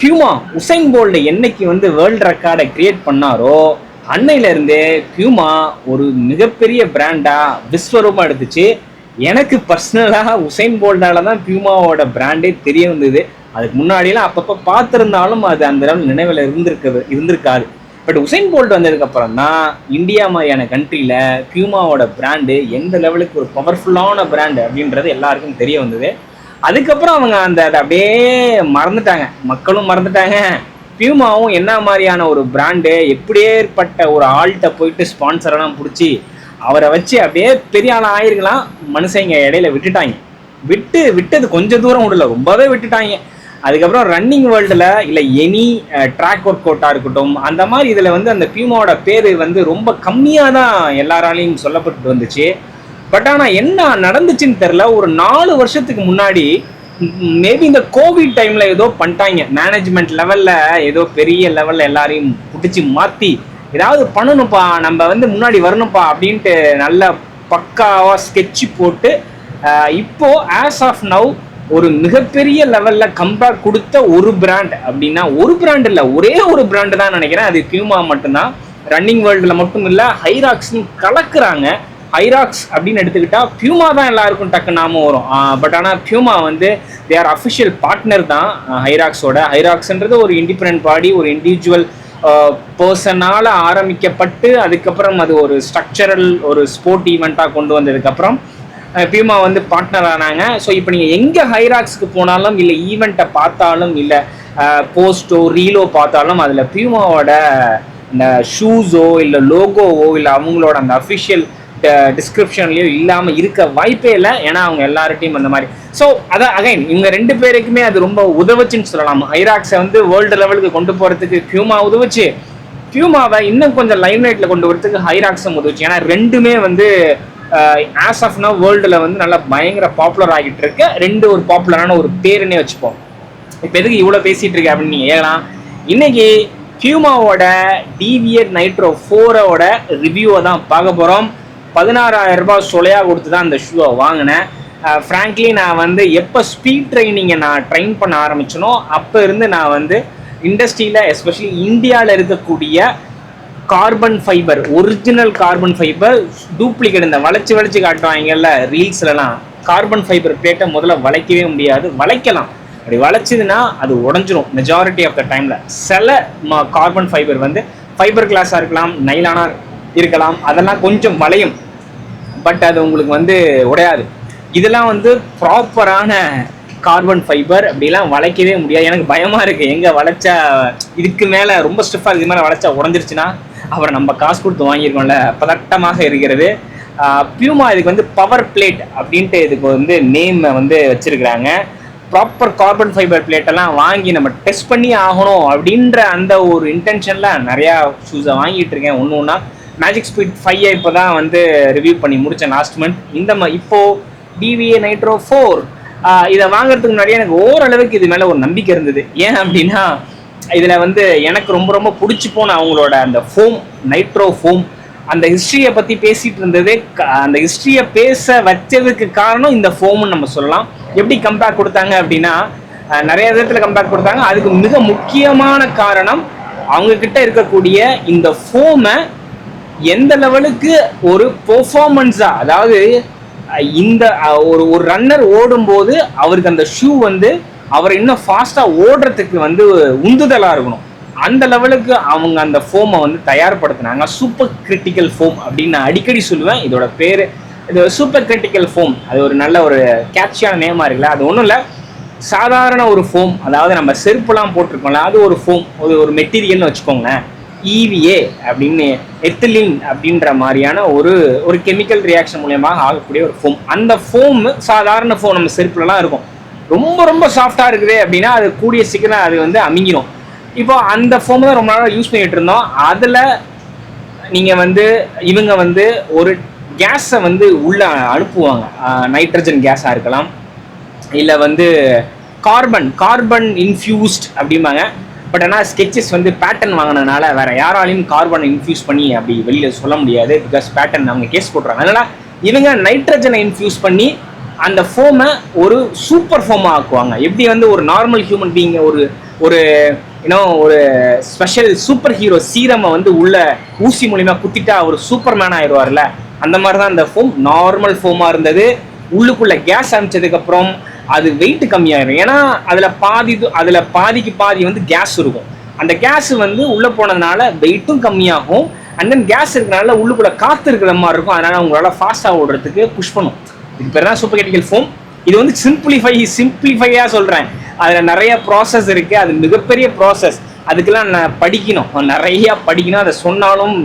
Puma Usain Bolt என்னைக்கு வந்து world ரெக்கார்டை கிரியேட் பண்ணாரோ அன்னையில இருந்தே பியூமா ஒரு மிகப்பெரிய பிராண்டா விஸ்வரூபம் எடுத்துச்சு. எனக்கு பர்சனலாக உசைன் போல்டால தான் பியூமாவோட பிராண்டே தெரிய வந்தது. அதுக்கு முன்னாடியெல்லாம் அப்பப்போ பார்த்துருந்தாலும் அது அந்த லெவல் நினைவில் இருந்திருக்காது. பட் உசைன் போல்ட் வந்ததுக்கு அப்புறம் தான் இந்தியா மாதிரியான கண்ட்ரியில பியூமாவோட பிராண்டு எந்த லெவலுக்கு ஒரு பவர்ஃபுல்லான பிராண்டு அப்படின்றது எல்லாருக்கும் தெரிய வந்தது. அதுக்கப்புறம் அவங்க அந்த அப்படியே மறந்துட்டாங்க, மக்களும் மறந்துட்டாங்க. பியூமாவும் என்ன மாதிரியான ஒரு பிராண்டு, எப்படியேற்பட்ட ஒரு ஆள்கிட்ட போயிட்டு ஸ்பான்சரெல்லாம் பிடிச்சி அவரை வச்சு அப்படியே பெரிய ஆள் ஆயிருக்கலாம். மனுஷங்க இடையில விட்டது கொஞ்சம் தூரம் விடல, ரொம்பவே விட்டுட்டாங்க. அதுக்கப்புறம் ரன்னிங் வேர்ல்டில் இல்லை எனி ட்ராக் ஒர்க் அவுட்டாக இருக்கட்டும், அந்த மாதிரி இதில் வந்து அந்த பியூமாவோட பேர் வந்து ரொம்ப கம்மியாக தான் எல்லாராலையும் சொல்லப்பட்டு வந்துச்சு. பட் ஆனால் என்ன நடந்துச்சுன்னு தெரில. ஒரு 4 வருஷத்துக்கு முன்னாடி மேபி இந்த கோவிட் டைமில் ஏதோ பண்ணிட்டாங்க, மேனேஜ்மெண்ட் லெவலில் ஏதோ பெரிய லெவலில் எல்லாரையும் பிடிச்சி மாற்றி ஏதாவது பண்ணணும்ப்பா, நம்ம வந்து முன்னாடி வரணும்ப்பா அப்படின்ட்டு நல்ல பக்காவாக ஸ்கெட்சு போட்டு இப்போ ஆஸ் ஆஃப் நவ் ஒரு மிகப்பெரிய லெவலில் கம்பேக் கொடுத்த ஒரு பிராண்ட் அப்படின்னா, ஒரு பிராண்ட் இல்லை, ஒரே ஒரு பிராண்டு தான் நினைக்கிறேன், அது பியூமா மட்டும்தான். ரன்னிங் வேர்ல்டில் மட்டும் இல்லை, ஹைராக்ஸ்ன்னு கலக்குறாங்க. ஹைராக்ஸ் அப்படின்னு எடுத்துக்கிட்டா பியூமா தான் எல்லாருக்கும் டக்கு நாம வரும். பட் ஆனால் பியூமா வந்து தேர் அஃபிஷியல் பார்ட்னர் தான் ஹைராக்ஸோட. ஹைராக்ஸ்ன்றது ஒரு இண்டிபெண்டன்ட் பாடி, ஒரு இண்டிவிஜுவல் பர்சனால் ஆரம்பிக்கப்பட்டு அதுக்கப்புறம் அது ஒரு ஸ்ட்ரக்சரல் ஒரு ஸ்போர்ட் ஈவெண்ட்டாக கொண்டு வந்ததுக்கப்புறம் பியூமா வந்து பார்ட்னர் ஆனாங்க. ஸோ இப்போ நீங்கள் எங்கே ஹைராக்ஸுக்கு போனாலும் இல்லை ஈவெண்ட்டை பார்த்தாலும் இல்லை போஸ்ட்டோ ரீலோ பார்த்தாலும் அதில் பியூமாவோட இந்த ஷூஸோ இல்லை லோகோவோ இல்லை அவங்களோட அந்த அஃபிஷியல் டிஸ்கிரிப்ஷன்லயோ இல்லாமல் இருக்க வாய்ப்பே இல்லை. ஏன்னா அவங்க எல்லார்ட்டையும் அந்த மாதிரி. ஸோ அதான் அகைன் இவங்க 2 பேருக்குமே அது ரொம்ப உதவுச்சுன்னு சொல்லலாம். ஹைராக்ஸை வந்து வேர்ல்டு லெவலுக்கு கொண்டு போகிறதுக்கு பியூமா உதவுச்சு, பியூமாவை இன்னும் கொஞ்சம் லைம் லைட்டில் கொண்டு வரதுக்கு ஹைராக்ஸும் உதவுச்சு. ஏன்னா ரெண்டுமே வந்து ஆஸ் ஆஃப் நவ் வேர்ல்டில் வந்து நல்லா பயங்கர பாப்புலர் ஆகிட்டு இருக்கு. 2 ஒரு பாப்புலரான ஒரு பேருன்னே வச்சுப்போம். இப்போ எதுக்கு இவ்வளோ பேசிகிட்டு இருக்கு அப்படின்னு நீங்கள் ஏகலாம். இன்னைக்கு பியூமாவோட டிவியர் நைட்ரோ 4ஓட ரிவ்யூவை தான் பார்க்க போகிறோம். 16,000 ரூபாய் சொலையாக கொடுத்து தான் அந்த ஷூவை வாங்கினேன். ஃப்ராங்க்லி நான் வந்து எப்போ ஸ்பீட் ட்ரைனிங்கை நான் ட்ரெயின் பண்ண ஆரம்பிச்சனோ அப்போ இருந்து நான் வந்து இண்டஸ்ட்ரியில் எஸ்பெஷலி இந்தியாவில் இருக்கக்கூடிய carbon fibre, original carbon fibre, duplicate இந்த வளைச்சு காட்டுவாங்கல்ல ரீல்ஸ்லலாம், கார்பன் ஃபைபர் பிளேட்டை முதல்ல வளைக்கவே முடியாது. வளைக்கலாம், அப்படி வளைச்சதுன்னா அது உடஞ்சிரும் மெஜாரிட்டி ஆஃப் த டைமில். சில கார்பன் ஃபைபர் வந்து ஃபைபர் கிளாஸாக இருக்கலாம், நைலானாக இருக்கலாம், அதெல்லாம் கொஞ்சம் வளையும், பட் அது உங்களுக்கு வந்து உடையாது. இதெல்லாம் வந்து ப்ராப்பரான கார்பன் ஃபைபர், அப்படிலாம் வளைக்கவே முடியாது. எனக்கு பயமாக இருக்குது, எங்கே வளைச்சா இதுக்கு மேலே ரொம்ப ஸ்டிஃபாக இதுக்கு மேலே வளைச்சா உடஞ்சிருச்சுன்னா அப்புறம் நம்ம காசு கொடுத்து வாங்கியிருக்கோம்ல, பதட்டமாக இருக்கிறது. பியூமா இதுக்கு வந்து பவர் பிளேட் அப்படின்ட்டு இதுக்கு வந்து நேம் வந்து வச்சுருக்கிறாங்க. ப்ராப்பர் கார்பன் ஃபைபர் பிளேட்டெல்லாம் வாங்கி நம்ம டெஸ்ட் பண்ணி ஆகணும் அப்படின்ற அந்த ஒரு இன்டென்ஷனில் நிறையா ஷூஸை வாங்கிட்டு இருக்கேன். ஒன்று மேஜிக் ஸ்பீட் 5 இப்போ தான் வந்து ரிவ்யூ பண்ணி முடித்தேன் லாஸ்ட் மந்த். இப்போது டிவிஏ நைட்ரோ 4 இதை வாங்குறதுக்கு முன்னாடியே எனக்கு ஓரளவுக்கு இது மேலே ஒரு நம்பிக்கை இருந்தது. ஏன் அப்படின்னா இதில் வந்து எனக்கு ரொம்ப ரொம்ப பிடிச்சி போன அவங்களோட அந்த ஃபோம், நைட்ரோ ஃபோம், அந்த ஹிஸ்ட்ரியை பற்றி பேசிகிட்டு இருந்தது. அந்த ஹிஸ்ட்ரியை பேச வச்சதுக்கு காரணம் இந்த ஃபோம்னு நம்ம சொல்லலாம். எப்படி கம்பேக் கொடுத்தாங்க அப்படின்னா நிறைய விதத்தில் கம்பேக் கொடுத்தாங்க. அதுக்கு மிக முக்கியமான காரணம் அவங்கக்கிட்ட இருக்கக்கூடிய இந்த ஃபோமை எந்த லெவலுக்கு ஒரு பெர்ஃபார்மன்ஸாக, அதாவது இந்த ஒரு ரன்னர் ஓடும்போது அவருக்கு அந்த ஷூ வந்து அவர் இன்னும் ஃபாஸ்ட்டாக ஓடுறதுக்கு வந்து உந்துதலாக இருக்கணும். அந்த லெவலுக்கு அவங்க அந்த ஃபோமை வந்து தயார்படுத்தினாங்க. சூப்பர் கிரிட்டிக்கல் ஃபோம் அப்படின்னு நான் அடிக்கடி சொல்லுவேன். இதோட பேர் இது சூப்பர் கிரிட்டிக்கல் ஃபோம். அது ஒரு நல்ல ஒரு கேட்சியான நேமாக இருக்குல்ல. அது ஒன்றும் இல்லை, சாதாரண ஒரு ஃபோம், அதாவது நம்ம செருப்புலாம் போட்டிருக்கோம்ல, அது ஒரு ஃபோம், ஒரு மெட்டீரியல்னு வச்சுக்கோங்களேன். EVA அப்படின்னு எத்திலின் அப்படின்ற மாதிரியான ஒரு கெமிக்கல் ரியாக்ஷன் மூலியமாக ஆகக்கூடிய ஒரு ஃபோம். அந்த ஃபோம் சாதாரண ஃபோம் நம்ம செருப்புலலாம் இருக்கும், ரொம்ப ரொம்ப சாஃப்டாக இருக்குது அப்படின்னா அது கூடிய சீக்கிரம் அது வந்து அமுங்கிடும். இப்போ அந்த ஃபோம் தான் ரொம்ப நாளாக யூஸ் பண்ணிகிட்டு இருந்தோம். அதில் நீங்கள் வந்து இவங்க வந்து ஒரு கேஸை வந்து உள்ளே அனுப்புவாங்க, நைட்ரஜன் கேஸாக இருக்கலாம், இல்லை வந்து கார்பன் இன்ஃபியூஸ்ட் அப்படிம்பாங்க. பட் ஆனால் ஸ்கெச்சஸ் வந்து பேட்டர்ன் வாங்கினதுனால வேறு யாராலையும் கார்பனை இன்ஃபியூஸ் பண்ணி அப்படி வெளியில் சொல்ல முடியாது, பிகாஸ் பேட்டர்ன் அவங்க கேஸ் போட்டுறாங்க. அதனால் இவங்க நைட்ரஜனை இன்ஃபியூஸ் பண்ணி அந்த ஃபோமை ஒரு சூப்பர் ஃபோமாக ஆக்குவாங்க. எப்படி வந்து ஒரு நார்மல் ஹியூமன் பீயிங் ஒரு ஒரு இன்னும் ஒரு ஸ்பெஷல் சூப்பர் ஹீரோ சீரமை வந்து உள்ள ஊசி மூலியமா குத்திட்டா ஒரு சூப்பர் மேன் ஆயிடுவார்ல, அந்த மாதிரி தான் அந்த ஃபோம் நார்மல் ஃபோமாக இருந்தது. உள்ளுக்குள்ள கேஸ் அனுப்பிச்சதுக்கப்புறம் அது வெயிட் கம்மியாயிரும். ஏன்னா அதில் பாதிக்கு பாதி வந்து கேஸ் இருக்கும். அந்த கேஸ் வந்து உள்ளே போனதுனால வெயிட்டும் கம்மியாகும். அண்ட் தென் கேஸ் இருக்கிறனால உள்ளுக்குள்ள காற்று இருக்கிற மாதிரி இருக்கும். அதனால உங்களால் ஃபாஸ்ட்டாக ஓடுறதுக்கு புஷ் பண்ணும். இது பேர் தான் சூப்பர் கிரிட்டிக்கல் ஃபோம். இது வந்து சிம்பிளிஃபையாக சொல்கிறேன். அதில் நிறைய ப்ராசஸ் இருக்குது. அது மிகப்பெரிய ப்ராசஸ். அதுக்கெல்லாம் நான் நிறையா படிக்கணும். அதை சொன்னாலும்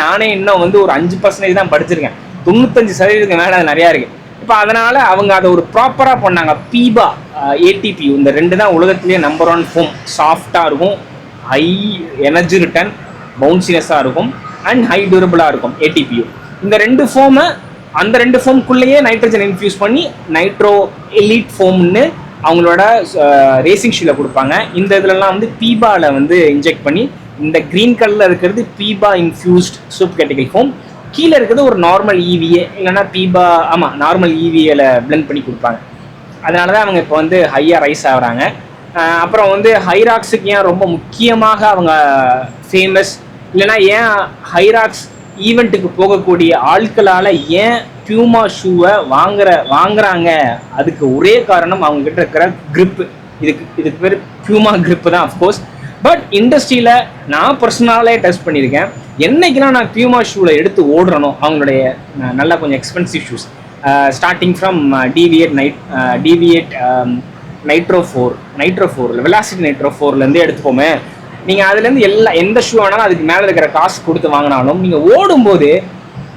நானே இன்னும் வந்து ஒரு 5% தான் படிச்சிருக்கேன். 95% மேலே அது நிறையா இருக்குது. இப்போ அதனால் அவங்க அதை ஒரு ப்ராப்பராக பண்ணாங்க. பீபா, ஏடிபியூ, இந்த 2 தான் உலகத்திலேயே நம்பர் 1 ஃபோம். சாஃப்டாக இருக்கும், ஹை எனர்ஜி ரிட்டர்ன், பவுன்சினஸாக இருக்கும் அண்ட் ஹை டியூரபிளாக இருக்கும் ஏடிபியூ. இந்த 2 ஃபோமை அந்த 2 ஃபோம்குள்ளேயே நைட்ரஜன் இன்ஃபியூஸ் பண்ணி நைட்ரோ எலிட் ஃபோம்னு அவங்களோட ரேசிங் ஷீல கொடுப்பாங்க. இந்த இதுலலாம் வந்து பீபாவில் வந்து இன்ஜெக்ட் பண்ணி, இந்த க்ரீன் கலரில் இருக்கிறது பீபா இன்ஃபியூஸ்ட் சூப்பர் கிரிட்டிக்கல் ஃபோம். கீழே இருக்கிறது ஒரு நார்மல் இவிஏ, இல்லைன்னா பீபா, ஆமாம் நார்மல் இவிஏல பிளெண்ட் பண்ணி கொடுப்பாங்க. அதனால தான் அவங்க இப்போ வந்து ஹையாக ரைஸ் ஆகுறாங்க. அப்புறம் வந்து ஹைராக்ஸுக்கு ஏன் ரொம்ப முக்கியமாக அவங்க ஃபேமஸ், இல்லைனா ஏன் ஹைராக்ஸ் ஈவெண்ட்டுக்கு போகக்கூடிய ஆட்களால் ஏன் பியூமா ஷூவை வாங்குறாங்க, அதுக்கு ஒரே காரணம் அவங்க கிட்ட இருக்கிற கிரிப்பு. இதுக்கு பேர் பியூமா கிரிப்பு தான் அஃப்கோர்ஸ். பட் இண்டஸ்ட்ரியில் நான் பர்சனலாலே டெஸ்ட் பண்ணியிருக்கேன். என்னைக்கெல்லாம் நான் பியூமா ஷூவில் எடுத்து ஓடுறனோ, அவங்களுடைய நல்லா கொஞ்சம் expensive shoes, starting from Deviate Nitro 4 velocity Nitro 4லேருந்தே எடுத்துப்போமே. நீங்கள் அதுலேருந்து எந்த ஷூ ஆனாலும் அதுக்கு மேலே இருக்கிற காசு கொடுத்து வாங்கினாலும் நீங்கள் ஓடும்போது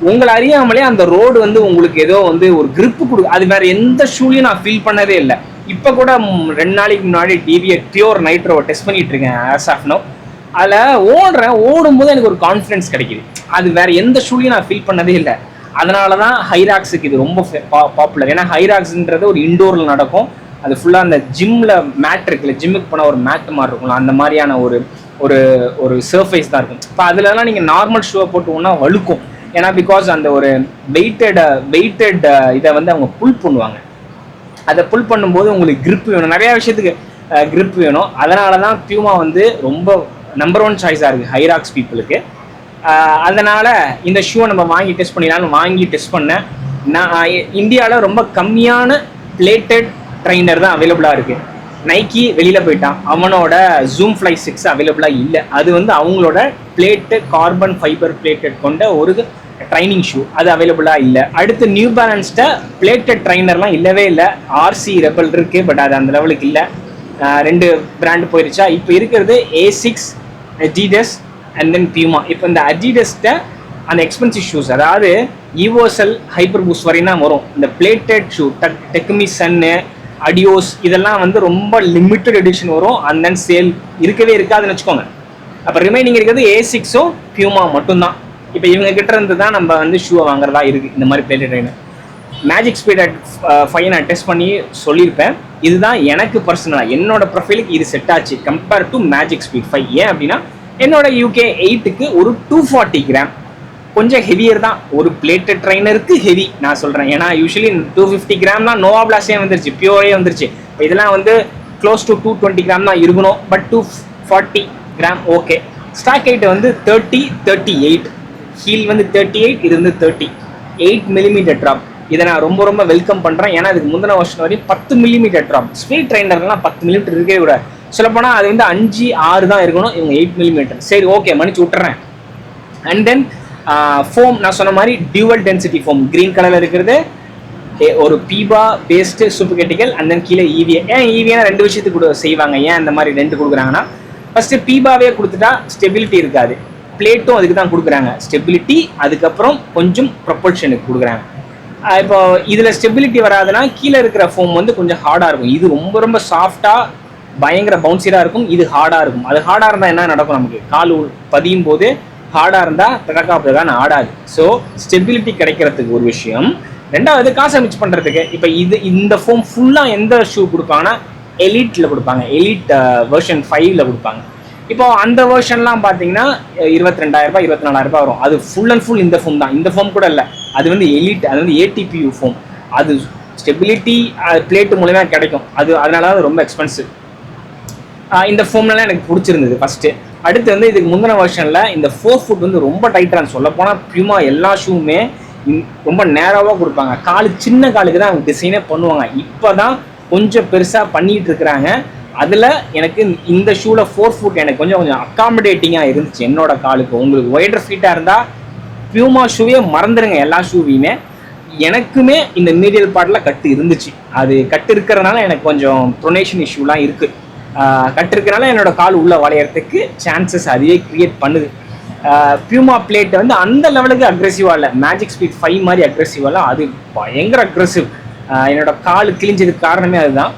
உங்களை அறியாமலே அந்த ரோடு வந்து உங்களுக்கு ஏதோ வந்து ஒரு கிரிப்பு கொடுக்கும். அது வேறு எந்த ஷூலையும் நான் ஃபீல் பண்ணதே இல்லை. இப்போ கூட 2 நாளைக்கு முன்னாடி டிவியேட் பியூர் நைட்ரோவை டெஸ்ட் பண்ணிட்டு இருக்கேன் ஆஸ் ஆஃப் நோ. அதில் ஓடும்போது எனக்கு ஒரு கான்ஃபிடன்ஸ் கிடைக்கிது. அது வேறு எந்த ஷூலையும் நான் ஃபீல் பண்ணதே இல்லை. அதனால தான் ஹைராக்ஸுக்கு இது ரொம்ப பாப்புலர். ஏன்னா ஹைராக்ஸுன்றது ஒரு இண்டோரில் நடக்கும். அது ஃபுல்லாக அந்த ஜிம்மில் மேட் இருக்குல்ல, ஜிம்முக்கு போனால் ஒரு மேட் மாதிரி இருக்கும்ல, அந்த மாதிரியான ஒரு சர்ஃபேஸ் தான் இருக்கும். இப்போ அதுலலாம் நீங்கள் நார்மல் ஷூவை போட்டு ஒன்றா வழுக்கும். ஏன்னா பிகாஸ் அந்த ஒரு வெயிட்டட் இதை வந்து அவங்க புல் பண்ணுவாங்க. அதை புல் பண்ணும்போது உங்களுக்கு கிரிப் வேணும், நிறையா விஷயத்துக்கு கிரிப் வேணும். அதனால தான் பியூமா வந்து ரொம்ப நம்பர் 1 சாய்ஸாக இருக்குது ஹைராக்ஸ் பீப்புளுக்கு. அதனால் இந்த ஷூவை நம்ம வாங்கி டெஸ்ட் பண்ணிடலான்னு வாங்கி டெஸ்ட் பண்ணேன். நான் இந்தியாவில் ரொம்ப கம்மியான பிளேட்டட் ட்ரைனர் தான் அவைலபிளாக இருக்குது. நைக்கி வெளியில் போயிட்டான், அவனோட ஜூம் ஃப்ளை 6 அவைலபிளாக இல்லை. அது வந்து அவங்களோட கார்பன் ஃபைபர் பிளேட்டட் கொண்ட ஒரு ட்ரைனிங் ஷூ, அது அவைலபிளாக இல்லை. அடுத்து நியூ பேலன்ஸ்ட பிளேட்டட் ட்ரைனர்லாம் இல்லவே இல்லை. ஆர்சி ரெபல் இருக்குது, பட் அது அந்த லெவலுக்கு இல்லை. 2 பிராண்டு போயிருச்சா. இப்போ இருக்கிறது ஏசிக்ஸ், அடிடஸ் அண்ட் தென் பியூமா. இப்போ இந்த அடிடஸ்ட அந்த எக்ஸ்பென்சிவ் ஷூஸ், அதாவது ஈவோசல் ஹைப்பர் பூஸ்ட் வரையும் தான் வரும். இந்த பிளேட்டட் ஷூ டெக்மி சன்னு, அடியோஸ், இதெல்லாம் வந்து ரொம்ப லிமிட்டட் எடிஷன் வரும். அண்ட் தென் சேல் இருக்கவே இருக்காதுன்னு வச்சுக்கோங்க. அப்போ ரிமைனிங் இருக்கிறது ஏசிக்ஸும் பியூமா மட்டும்தான். இப்போ இவங்க கிட்ட இருந்து தான் நம்ம வந்து ஷூவை வாங்குறதா இருக்குது. இந்த மாதிரி பிளேட்டட் ட்ரைனர் மேஜிக் ஸ்பீட் 5 நான் டெஸ்ட் பண்ணி சொல்லியிருப்பேன். இதுதான் எனக்கு பர்சனலாக என்னோட ப்ரொஃபைலுக்கு இது செட் ஆச்சு கம்பேர் டு மேஜிக் ஸ்பீட் 5. ஏன் அப்படின்னா என்னோட UK 8க்கு ஒரு 240 கிராம் கொஞ்சம் ஹெவியர் தான். ஒரு பிளேட்டட் ட்ரைனருக்கு ஹெவி நான் சொல்கிறேன். ஏன்னா யூஸ்வலி 250 கிராம் தான் நோவா பிளாஸே வந்துருச்சு, பியூரே வந்துருச்சு. இப்போ இதெல்லாம் வந்து க்ளோஸ் டு 220 கிராம் தான் இருக்கணும். But 240 gram okay. Stack height வந்து 38, ஹீல் வந்து 38, இது வந்து 38 மில்லிமீட்டர் ட்ராப். இதை நான் ரொம்ப ரொம்ப வெல்கம் பண்ணுறேன். ஏன்னா அதுக்கு முந்தின வருஷம் வரையும் 10 மில்லிமீட்டர் ட்ராப். ஸ்பீட் ட்ரைனர்லாம் 10 மில்லிமீட்டர் இருக்கவே கூட. சொல்லப்போனால் அது வந்து 5, 6 தான் இருக்கணும். இவங்க 8 மில்லிமீட்டர். சரி ஓகே, மன்னிச்சு விட்டுறேன். அண்ட் தென் ஃபோம் நான் சொன்ன மாதிரி டியூவல் டென்சிட்டி ஃபோம் க்ரீன் கலரில் இருக்கிறது ஒரு PEBA based super critical. And then கீழே EVA. ஏன் EVAனா 2 விஷயத்துக்கு செய்வாங்க. ஏன் இந்த மாதிரி 2 கொடுக்குறாங்கன்னா, ஃபஸ்ட்டு பீபாவே கொடுத்துட்டா ஸ்டெபிலிட்டி இருக்காது. பிளேட்டும் அதுக்கு தான் கொடுக்குறாங்க, ஸ்டெபிலிட்டி. அதுக்கப்புறம் கொஞ்சம் ப்ரொபல்ஷனுக்கு கொடுக்குறாங்க. இப்போ இதில் ஸ்டெபிலிட்டி வராதுன்னா கீழே இருக்கிற ஃபோம் வந்து கொஞ்சம் ஹார்டாக இருக்கும். இது ரொம்ப ரொம்ப சாஃப்டாக பயங்கர பவுன்சியாக இருக்கும். இது ஹார்டாக இருக்கும். அது ஹார்டாக இருந்தால் என்ன நடக்கும், நமக்கு கால் பதியும் போது ஹார்டாக இருந்தால் பிறக்காப்புதான் ஆடாது. ஸோ ஸ்டெபிலிட்டி கிடைக்கிறதுக்கு ஒரு விஷயம். 2வது காசை மிச் பண்ணுறதுக்கு. இப்போ இந்த ஃபோம் ஃபுல்லாக எந்த ஷூ கொடுப்பாங்கன்னா எலிட்டில் கொடுப்பாங்க. எலிட் வெர்ஷன் 5ல் கொடுப்பாங்க. இப்போ அந்த வெர்ஷன்லாம் பார்த்தீங்கன்னா 22,000 ரூபாய் 24,000 ரூபாய் வரும். அது ஃபுல் அண்ட் ஃபுல் இந்த ஃபோம் தான். இந்த ஃபோம் கூட இல்லை, அது வந்து எலிட், அது வந்து ATPU ஃபோம். அது ஸ்டெபிலிட்டி பிளேட்டு மூலமாக கிடைக்கும். அதனால அது ரொம்ப எக்ஸ்பென்சிவ். இந்த ஃபோம்லாம் எனக்கு பிடிச்சிருந்தது ஃபஸ்ட்டு. அடுத்து வந்து இதுக்கு முந்தின வெர்ஷனில் இந்த 4 ஃபுட் வந்து ரொம்ப டைட்டாக சொல்ல போனால் பியூமா எல்லா ஷூவுமே ரொம்ப நேராவாக கொடுப்பாங்க. சின்ன காலுக்கு தான் அவங்க டிசைனே பண்ணுவாங்க. இப்போ தான் கொஞ்சம் பெருசாக பண்ணிகிட்டு இருக்கிறாங்க. அதில் எனக்கு இந்த ஷூவில் 4 ஃபுட் எனக்கு கொஞ்சம் அக்காமடேட்டிங்காக இருந்துச்சு என்னோட காலுக்கு. உங்களுக்கு ஒய்டர் ஃபீட்டாக இருந்தால் பியூமா ஷூவே மறந்துடுங்க எல்லா ஷூவையுமே. எனக்குமே இந்த மீடியல் பார்ட்டில் கட்டு இருந்துச்சு. அது கட்டு இருக்கிறதுனால எனக்கு கொஞ்சம் ப்ரொனேஷன் இஷ்யூலாம் இருக்குது. கட்டு இருக்கிறனால என்னோட கால் உள்ள வளையறதுக்கு சான்சஸ் அதுவே கிரியேட் பண்ணுது. பியூமா பிளேட் வந்து அந்த லெவலுக்கு அக்ரெசிவாக இல்லை, மேஜிக் ஸ்பீட் 5 மாதிரி அக்ரெசிவாக இல்லை, அது பயங்கர அக்ரெசிவ். என்னோட கால் கிழிஞ்சதுக்கு காரணமே அதுதான்.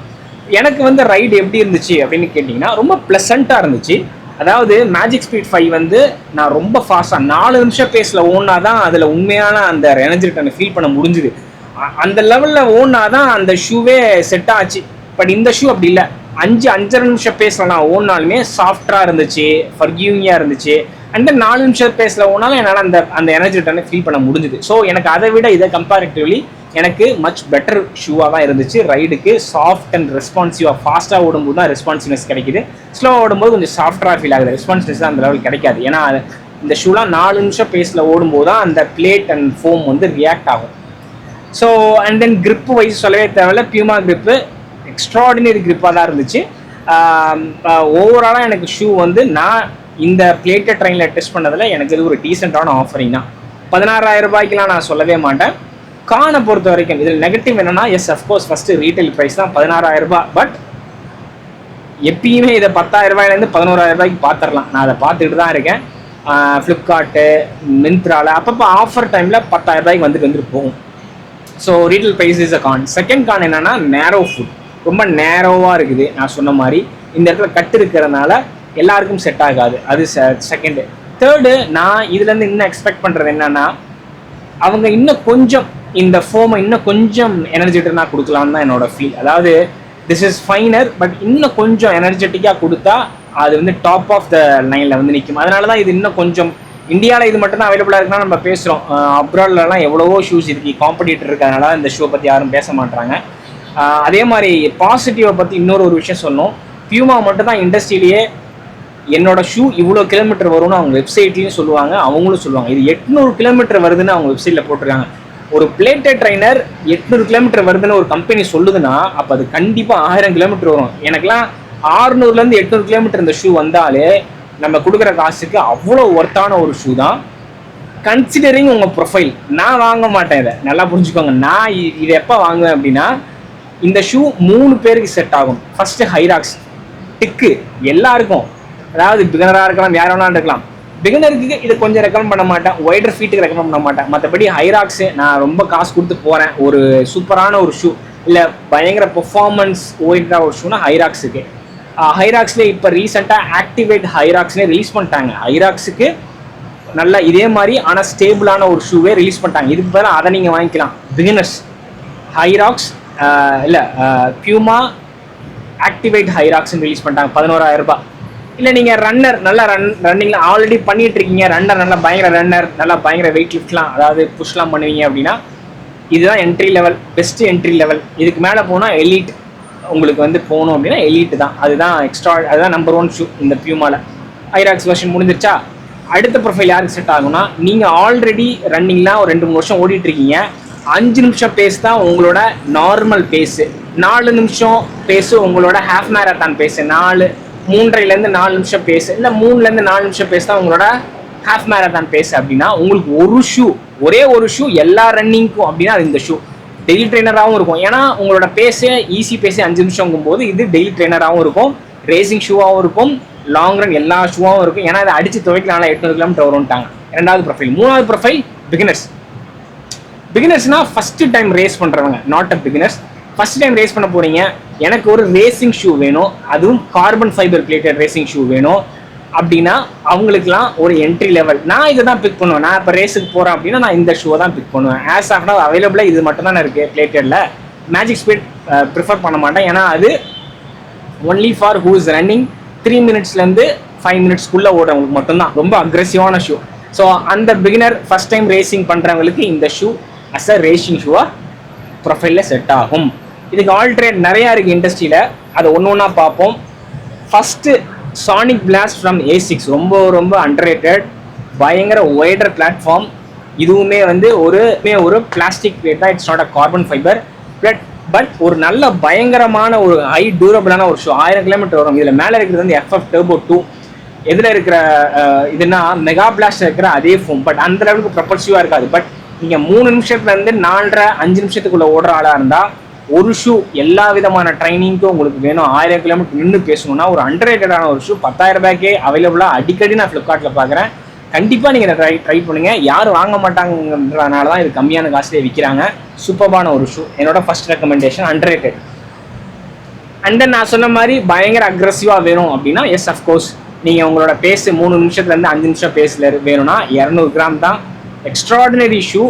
எனக்கு வந்து ரைடு எப்படி இருந்துச்சு அப்படின்னு கேட்டிங்கன்னா ரொம்ப ப்ளசண்ட்டாக இருந்துச்சு. அதாவது மேஜிக் ஸ்பீட் 5 வந்து நான் ரொம்ப ஃபாஸ்ட்டாக 4 நிமிஷம் பேஸில் ஓடினா தான் அதில் உண்மையான அந்த எனர்ஜி ரிட்டர்னை ஃபீல் பண்ண முடிஞ்சுது. அந்த லெவலில் ஓடினா தான் அந்த ஷூவே செட் ஆச்சு. பட் இந்த ஷூ அப்படி இல்லை. 5-5.5 நிமிஷம் பேஸில் நான் ஓடினாலுமே சாஃப்டாக இருந்துச்சு, ஃபர்கியூவிங்காக இருந்துச்சு. அண்ட் தென் 4 நிமிஷம் பேஸில் ஓடினாலும் என்னால் அந்த எனர்ஜி ரிட்டர்னை ஃபீல் பண்ண முடிஞ்சுது. ஸோ எனக்கு அதை விட இதை கம்பேரிட்டிவ்லி எனக்கு மச் பெட்டர் ஷூவாக தான் இருந்துச்சு. ரைடுக்கு சாஃப்ட் அண்ட் ரெஸ்பான்சிவாக, ஃபாஸ்ட்டாக ஓடும்போது தான் ரெஸ்பான்சிவ்னஸ் கிடைக்குது. ஸ்லோவாக ஓடும்போது கொஞ்சம் சாஃப்டாக ஃபீல் ஆகுது, ரெஸ்பான்சிவ்னஸ் தான் அந்த லெவல் கிடைக்காது. ஏன்னா இந்த ஷூலாம் 4 நிமிஷம் பேஸில் ஓடும்போது தான் அந்த பிளேட் அண்ட் ஃபோம் வந்து ரியாக்ட் ஆகும். So and then grip wise சொல்லவே தேவையில்ல, பியூமா கிரிப்பு எக்ஸ்ட்ராடினரி கிரிப்பாக தான் இருந்துச்சு. ஓவராலாக எனக்கு ஷூ வந்து நான் இந்த பிளேட்டட் ட்ரெயினில் டெஸ்ட் பண்ணதில் எனக்கு இது ஒரு டீசெண்டான ஆஃபரிங் தான். 16,000 ரூபாய்க்குலாம் நான் சொல்லவே மாட்டேன். கானை பொறுத்த வரைக்கும் இதில் நெகட்டிவ் என்னன்னா, yes of course first retail price தான் 16,000 ரூபாய். பட் எப்பயுமே இதை 10,000 ரூபாயிலேருந்து 11,000 ரூபாய்க்கு பார்த்துடலாம். நான் அதை பார்த்துக்கிட்டு தான் இருக்கேன். ஃப்ளிப்கார்ட்டு, மிந்த்ராவில் அப்பப்போ ஆஃபர் டைமில் 10,000 ரூபாய்க்கு வந்துட்டு போகும். So retail price is a con. Second con என்னன்னா, நேரோ ஃபுட் ரொம்ப நேரோவாக இருக்குது. நான் சொன்ன மாதிரி இந்த இடத்துல கட்டு இருக்கிறதுனால எல்லாருக்கும் செட் ஆகாது, அது செகண்டு. தேர்டு, நான் இதுலேருந்து இன்னும் எக்ஸ்பெக்ட் பண்ணுறது என்னன்னா, அவங்க இன்னும் கொஞ்சம் இந்த ஃபோமை இன்னும் கொஞ்சம் எனர்ஜெட்டிக்காக கொடுக்கலான்னு தான் என்னோட ஃபீல். அதாவது திஸ் இஸ் ஃபைனர், பட் இன்னும் கொஞ்சம் எனர்ஜெட்டிக்காக கொடுத்தா அது வந்து டாப் ஆஃப் த லைனில் வந்து நிற்கும். அதனால தான் இது இன்னும் கொஞ்சம் இந்தியாவில் இது மட்டும் தான் அவைலபிளாக இருக்குன்னா நம்ம பேசுகிறோம். அப்ராட்லலாம் எவ்வளவோ ஷூஸ் இருக்குது, காம்படிட்டர் இருக்கிறதுனால இந்த ஷூவை பற்றி யாரும் பேச மாட்டாங்க. அதே மாதிரி பாசிட்டிவை பற்றி இன்னொரு விஷயம் சொன்னோம். பியூமா மட்டும் தான் இண்டஸ்ட்ரியிலேயே என்னோட ஷூ இவ்வளோ கிலோமீட்டர் வரும்னு அவங்க வெப்சைட்லேயும் சொல்லுவாங்க, அவங்களும் சொல்லுவாங்க. இது 800 கிலோமீட்டர் வருதுன்னு அவங்க வெப்சைட்டில் போட்டிருக்காங்க. ஒரு பிளேட்டட் ட்ரைனர் 800 கிலோமீட்டர் வருதுன்னு ஒரு கம்பெனி சொல்லுதுன்னா அப்போ அது கண்டிப்பாக 1000 கிலோமீட்டர் வரும். எனக்குலாம் 600லேருந்து 800 கிலோமீட்டர் இந்த ஷூ வந்தாலே நம்ம கொடுக்குற காசுக்கு அவ்வளோ ஒர்த்தான ஒரு ஷூ தான். கன்சிடரிங் உங்கள் ப்ரொஃபைல், நான் வாங்க மாட்டேன். இதை நல்லா புரிஞ்சுக்கோங்க. நான் இதை எப்போ வாங்குவேன் அப்படின்னா, இந்த ஷூ 3 பேருக்கு செட் ஆகும். ஃபஸ்ட்டு ஹைராக்ஸ் டிக்கு எல்லாருக்கும், அதாவது பிகினராக இருக்கலாம், யார் வேணாலும் இருக்கலாம். பிகினருக்கு இது கொஞ்சம் ரெக்கமெண்ட் பண்ண மாட்டேன், ஒய்டர் ஃபீட்டுக்கு ரெக்கமெண்ட் பண்ண மாட்டேன். மற்றபடி ஹைராக்ஸு நான் ரொம்ப காசு கொடுத்து போகிறேன், ஒரு சூப்பரான ஒரு ஷூ இல்லை பயங்கர பெர்ஃபார்மன்ஸ் ஓரியன்டாக ஒரு ஷூனா ஹைராக்ஸுக்கு. ஹைராக்ஸ்லேயே இப்போ ரீசெண்டாக ஆக்டிவேட் ஹைராக்ஸ்லேயே ரிலீஸ் பண்ணிட்டாங்க. ஹைராக்ஸுக்கு நல்லா இதே மாதிரி ஆனால் ஸ்டேபிளான ஒரு ஷூவே ரிலீஸ் பண்ணிட்டாங்க. இதுக்கு பதிலாக அதை நீங்கள் வாங்கிக்கலாம். பிகினர்ஸ் ஹைராக்ஸ் இல்லை பியூமா ஆக்டிவேட் ஹைராக்ஸ்ன்னு ரிலீஸ் பண்ணிட்டாங்க 11,000 ரூபாய். இல்லை நீங்கள் ரன்னர் நல்லா ரன்னிங்கில் ஆல்ரெடி பண்ணிட்டு இருக்கீங்க, ரன்னர் நல்லா பயங்கர ரன்னர், நல்லா பயங்கர வெயிட் லிஃப்ட்லாம் அதாவது புஷ்லாம் பண்ணுவீங்க அப்படின்னா இதுதான் entry level, best entry level. இதுக்கு மேலே போனால் எலீட், உங்களுக்கு வந்து போகணும் அப்படின்னா எலீட் தான், அதுதான் எக்ஸ்ட்ரா, அதுதான் நம்பர் 1 ஷூ இந்த பியூமாவில். ஹைராக்ஸ் வெர்ஷன் முடிஞ்சிருச்சா? அடுத்த ப்ரொஃபைல் யாருக்கு செட் ஆகும்னா, நீங்கள் ஆல்ரெடி ரன்னிங்லாம் ஒரு 2-3 வருஷம் ஓடிட்டுருக்கீங்க. 5 நிமிஷம் பேஸ் தான் உங்களோட நார்மல் பேஸு, 4 நிமிஷம் பேஸு உங்களோட ஹாஃப் மேரத்தான் பேஸு, 3.5லேருந்து 4 நிமிஷம் பேஸு, இல்லை 3லேருந்து 4 நிமிஷம் பேஸ் தான் உங்களோட ஹாஃப் மேரத்தான் பேஸ். அப்படின்னா உங்களுக்கு ஒரு ஷூ, ஒரே ஒரு ஷூ எல்லா ரன்னிங்க்கும் அப்படின்னா அது இந்த ஷூ. டெய்லி ட்ரெயினராகவும் இருக்கும், ஏன்னா உங்களோட பேஸே ஈஸி பேஸே 5 நிமிஷங்கும் போது இது டெய்லி ட்ரெயினராகவும் இருக்கும், ரேசிங் ஷூவாகவும் இருக்கும், லாங் ரன் எல்லா ஷூவாகவும் இருக்கும். ஏன்னா இதை அடித்து துவைக்கலாம் 800 கிலோமீட்டர் வரும்ட்டாங்க. 2வது ப்ரொஃபைல். 3வது ப்ரொஃபைல் பிகினர்ஸ். பிகினர்ஸ்னா ஃபஸ்ட்டு டைம் ரேஸ் பண்ணுறவங்க, not a beginners. First time race பண்ண போகிறீங்க, எனக்கு ஒரு ரேசிங் ஷூ வேணும், அதுவும் carbon fibre plated racing shoe வேணும் அப்படின்னா அவங்களுக்குலாம் ஒரு என்ட்ரி லெவல் நான் இதை தான் பிக் பண்ணுவேன். நான் இப்போ ரேஸுக்கு போகிறேன் அப்படின்னா நான் இந்த ஷூவை தான் பிக் பண்ணுவேன். ஆஸ் ஆஃப் நவ் அவைலபிளாக இது மட்டும் தான் இருக்குது பிளேட்டடில். மேஜிக் ஸ்பீட் ப்ரிஃபர் பண்ண மாட்டேன், ஏன்னா அது only for who is running 3 மினிட்ஸ்லேருந்து 5 மினிட்ஸ்க்குள்ளே ஓடுறவங்களுக்கு மட்டும்தான், ரொம்ப அக்ரெசிவான ஷூ. ஸோ அந்த பிகினர் ஃபஸ்ட் டைம் ரேசிங் பண்ணுறவங்களுக்கு இந்த ஷூ அஸ் அ ரேசிங் ஷூவாக ப்ரொஃபைலில் செட் ஆகும். இதுக்கு ஆல்ட்ரேட் நிறையா இருக்குது இண்டஸ்ட்ரியில், அதை ஒன்று ஒன்றா பார்ப்போம். First Sonic blast from A6 ரொம்ப ரொம்ப அண்டர்ரேட்டட், பயங்கர ஒய்டர் பிளாட்ஃபார்ம். இதுவுமே வந்து ஒரு பிளாஸ்டிக் பிளேட் தான், it's not a carbon fibre. But ஒரு நல்ல பயங்கரமான ஒரு ஹை டியூரபிளான ஒரு ஷூ. 1000 கிலோமீட்டர் வரும். இதில் மேலே இருக்கிறது வந்து FF Turbo 2. எதில் இருக்கிற இதுனா மெகா பிளாஸ்ட் இருக்கிற அதே ஃபோம், பட் அந்த லெவலுக்கு ப்ரொபல்சிவாக இருக்காது. பட் நீங்கள் 3 நிமிஷத்துலேருந்து 4.5 நிமிஷத்துக்குள்ளே ஓடுற ஆளாக இருந்தால் ஒரு ஷூ எல்லா விதமான ட்ரைனிங்க்கும் உங்களுக்கு வேணும். 1000 கிலோமீட்டர் நின்று பேசணும்னா ஒரு அண்டர்ரேட்டடான ஒரு ஷூ 10,000 ரூபாய்க்கே அவைலபிளாக அடிக்கடி நான் ஃப்ளிப்கார்ட்டில் பார்க்குறேன். கண்டிப்பாக நீங்கள் ட்ரை பண்ணுங்கள். யாரும் வாங்க மாட்டாங்கன்றதுனால தான் இது கம்மியான காசுலேயே விற்கிறாங்க. சூப்பர்பான ஒரு ஷூ, என்னோட first recommendation, underrated. And then நான் சொன்ன மாதிரி பயங்கர அக்ரெசிவாக வேணும் அப்படின்னா எஸ் அஃப்கோர்ஸ் நீங்கள் உங்களோட பேஸ் 3 நிமிஷத்துலேருந்து 5 நிமிஷம் பேஸில் வேணும்னா 200 கிராம் தான். Extraordinary shoe,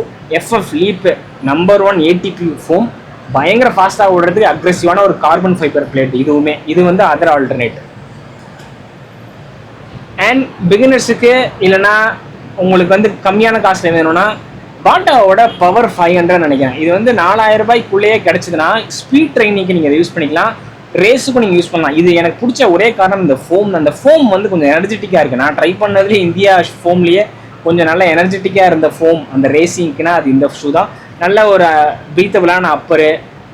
FF leap number 1 ATP foam, பயங்கர ஃபாஸ்ட்டாக ஓடுறதுக்கு அக்ரெசிவான ஒரு கார்பன் ஃபைபர் பிளேட். இது வந்து அதர் ஆல்டர்னேட். அண்ட் பிகினர்ஸுக்கு இல்லைனா உங்களுக்கு வந்து கம்மியான காசில் வேணும்னா பாட்டாவோட பவர் 500 நினைக்கிறேன். இது வந்து 4000 ரூபாய்க்குள்ளேயே கிடச்சிதுன்னா ஸ்பீட் ட்ரைனிங்க்கு நீங்கள் யூஸ் பண்ணிக்கலாம், ரேஸுக்கும் நீங்கள் யூஸ் பண்ணலாம். இது எனக்கு பிடிச்ச ஒரே காரணம் இந்த ஃபோம். அந்த ஃபோம் வந்து கொஞ்சம் எனர்ஜெட்டிக்காக இருக்குது. நான் ட்ரை பண்ணதுலேயே இந்தியா ஃபோம்லேயே கொஞ்சம் நல்ல எனர்ஜெட்டிக்காக இருந்த ஃபோம் அந்த ரேசிங்க்குனா அது இந்த ஷூ தான். நல்ல ஒரு பிரீத்தபிளான அப்பரு.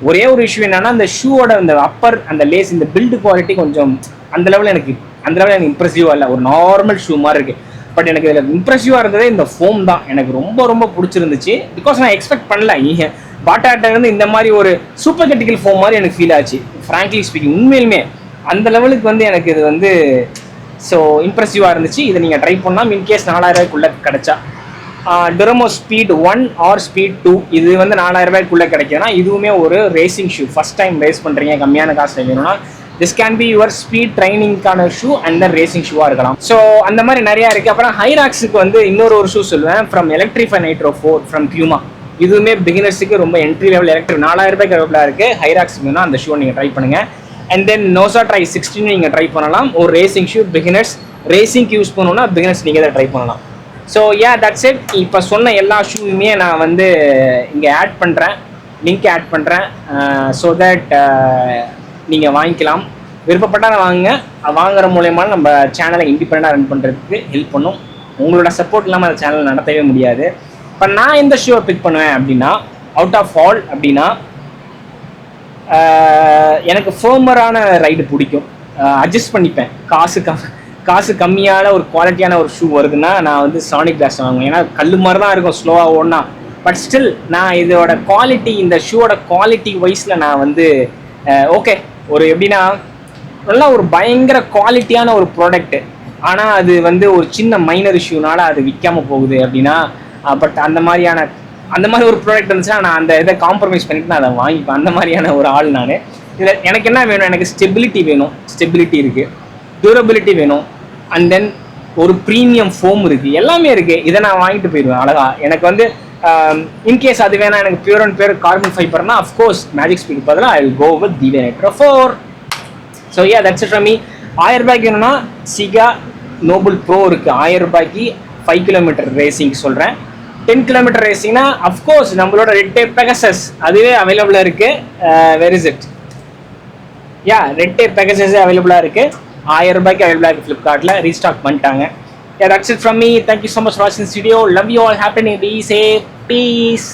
ஒரே ஒரு இஷ்யூ என்னன்னா அந்த ஷூவோட அந்த அப்பர் அந்த லேஸ் இந்த பில்டு குவாலிட்டி கொஞ்சம் அந்த லெவலில் எனக்கு இம்ப்ரெசிவாக இல்லை, ஒரு நார்மல் ஷூ மாதிரி இருக்குது. பட் எனக்கு இதில் இம்ப்ரெசிவாக இருந்ததே இந்த ஃபோம் தான். எனக்கு ரொம்ப ரொம்ப பிடிச்சிருந்துச்சு. பிகாஸ் நான் எக்ஸ்பெக்ட் பண்ணல பாட்டாட்டிலேருந்து இந்த மாதிரி ஒரு சூப்பர் கிரிட்டிக்கல் ஃபோம் மாதிரி எனக்கு ஃபீல் ஆச்சு. ஃப்ராங்க்லி ஸ்பீக்கிங் உண்மையிலுமே அந்த லெவலுக்கு வந்து எனக்கு இது வந்து ஸோ இம்ப்ரெசிவாக இருந்துச்சு. இதை நீங்கள் ட்ரை பண்ணலாம் இன்கேஸ் 4000 ரூபாய்க்குள்ளே கிடச்சா. டெரமோ ஸ்பீட் 1 ஆர் ஸ்பீட் 2 இது வந்து 4000 ரூபாய்க்குள்ளே கிடைக்குதுன்னா இதுவுமே ஒரு racing shoe. First time race பண்ணுறீங்க, கம்மியான காசில் வேணும்னா this can be your speed ட்ரைனிங்கான ஷூ அண்ட் தென் ரேசிங் ஷூவாக இருக்கலாம். ஸோ அந்த மாதிரி நிறையா இருக்குது. அப்புறம் ஹைராக்ஸுக்கு வந்து இன்னொரு ஒரு ஷூ சொல்லுவேன், from electrify nitro 4 from Puma. இதுவுமே பிகினர்ஸுக்கு ரொம்ப என்ட்ரி லெவல் எலக்ட்ரிக் 4000 ரூபாய்க்கு அவைலபிளாக இருக்குது. ஹைராக்ஸ் வேணும்னா அந்த ஷூ நீங்கள் ட்ரை பண்ணுங்கள். அண்ட் தென் நோசா ட்ரை 16 நீங்கள் ட்ரை பண்ணலாம். ஒரு ரேசிங் ஷூ பிகினர்ஸ் ரேசிங்க்கு யூஸ் பண்ணணும்னா பிகினர்ஸ் நீங்கள் தான் ட்ரை பண்ணலாம். So that's it. இப்போ சொன்ன எல்லா ஷூவுமே நான் வந்து இங்கே ஆட் பண்ணுறேன், லிங்க் ஆட் பண்ணுறேன். ஸோ தட் நீங்கள் வாங்கிக்கலாம். விருப்பப்பட்டால் வாங்குங்க. வாங்குற மூலயமா நம்ம சேனலை இண்டிபெண்டாக ரன் பண்ணுறதுக்கு ஹெல்ப் பண்ணும். உங்களோட சப்போர்ட் இல்லாமல் அந்த சேனல் நடத்தவே முடியாது. இப்போ நான் எந்த ஷூவை பிக் பண்ணுவேன் அப்படின்னா அவுட் ஆஃப் ஆல் அப்படின்னா எனக்கு ஃபர்மரான ரைடு பிடிக்கும். அட்ஜஸ்ட் பண்ணிப்பேன். காசு கம்மியான ஒரு குவாலிட்டியான ஒரு ஷூ வருதுன்னா நான் வந்து சானிக் பிளாஸ்ட் வாங்குவேன். ஏன்னா கல் மாதிரி தான் இருக்கும் ஸ்லோவாக ஓடனா. பட் ஸ்டில் நான் இதோட குவாலிட்டி, இந்த ஷூவோட குவாலிட்டி வைஸில் நான் வந்து ஓகே ஒரு எப்படின்னா நல்லா ஒரு பயங்கர குவாலிட்டியான ஒரு ப்ராடக்ட்டு, ஆனால் அது வந்து ஒரு சின்ன மைனர் இஷ்யூனால அது விற்காமல் போகுது அப்படின்னா பட் அந்த மாதிரி ஒரு ப்ராடக்ட் இருந்துச்சுன்னா நான் அந்த இதை காம்ப்ரமைஸ் பண்ணிட்டு நான் அதை வாங்கிப்பேன். அந்த மாதிரியான ஒரு ஆள் நான். இதில் எனக்கு என்ன வேணும், எனக்கு ஸ்டெபிலிட்டி வேணும். ஸ்டெபிலிட்டி இருக்குது, டியூரபிலிட்டி வேணும், அண்ட் தென் ஒரு ப்ரீமியம் ஃபோம் இருக்குது, எல்லாமே இருக்குது. இதை நான் வாங்கிட்டு போயிடுவேன் அழகா. எனக்கு வந்து இன்கேஸ் அது வேணா எனக்கு பியூர் அண்ட் பியூர் கார்பன் ஃபைபர்னா அஃப்கோர்ஸ் மேஜிக் ஸ்பீட் பதிலாக I will go with Deviate Nitro 4. So that's it from me. 1000 ரூபாய்க்கு வேணும்னா சிகா நோபல் ப்ரோ இருக்குது. 1000 ரூபாய்க்கு 5 கிலோமீட்டர் ரேசிங் சொல்கிறேன். 10 கிலோமீட்டர் ரேசிங்னா அஃப்கோர்ஸ் நம்மளோட ரெட் டேப் பெகசஸ் அதுவே அவைலபிளாக இருக்குது. Where is it? Red tape Pegasus அவைலபிளாக இருக்குது. 1000 ரூபாய்க்கு அவைலபிளாக இருக்குது ஃப்ளிப்கார்ட்டில். ரீஸ்டாக் பண்ணிட்டாங்க. That's it from me. Thank you so much for watching this video. Love you all. Happy New Year. Be safe. Peace.